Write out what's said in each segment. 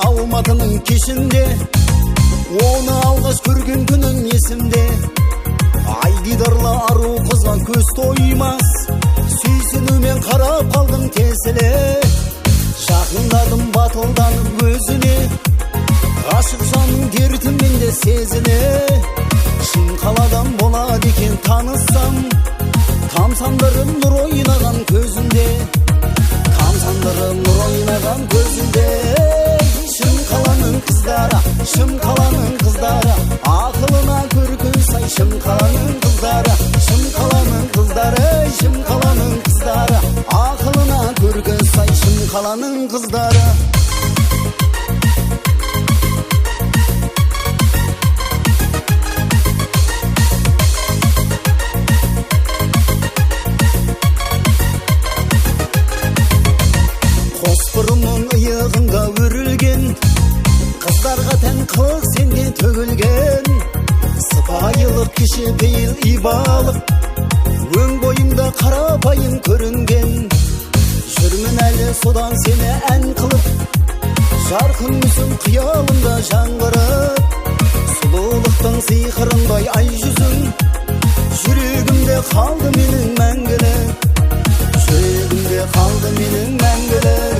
Алматының кешінде, оны алғаш көрген күнім есімде. Айдидарлы ару қызға көз тоймас, сүйсінумен қарап қалдым тесіле. Жақындадым батылданып өзіне, ғашық жанның дертімен де сезіне. Шын қаладан болады екен таныссам, тамсандырып нұр ойнаған көзінде, тамсандырып нұр ойнаған көзінде. Шым қаланың қыздары, шым қаланың қыздары, ақылына көркі сай. Шым қаланың қыздары, шым қаланың қыздары, шым қаланың қыздары, ақылына көркі сай. Шым қаланың қыздары. Қосбұрымның иығында өрілген, қыздарға тән қылық сенде төгілген. Сыпайылық кішіпейіл ибалық, өң бойымда қарапайым көрінген. Жүрмін әлі содан сені ән қылып, жарқын мүсін қиялымда жаңғырып. Сұлулықтың сиқырындай ай жүзің, жүрегімде қалды менің мәңгілік, жүрегімде қалды менің мәңгілік.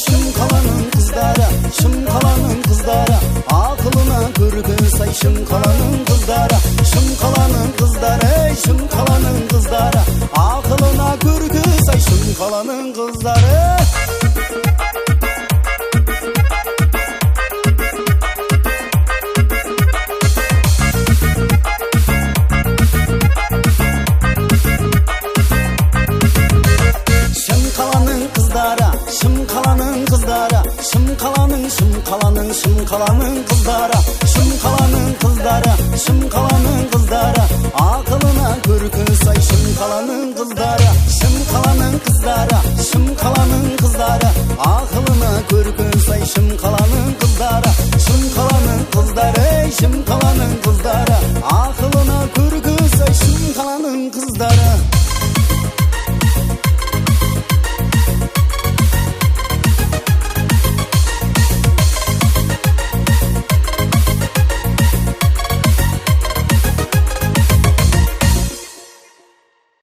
Шым қаланың қыздары, шым қаланың қыздары, ақылына көркі сай. Шым қаланың қыздары, шым қаланың қыздары, шым қаланың қыздары, ақылына көркі сай. Шым қаланың қыздары. Шым қаланың қыздары, шым қаланың қыздары, шым қаланың, шым қаланың, шым қаланың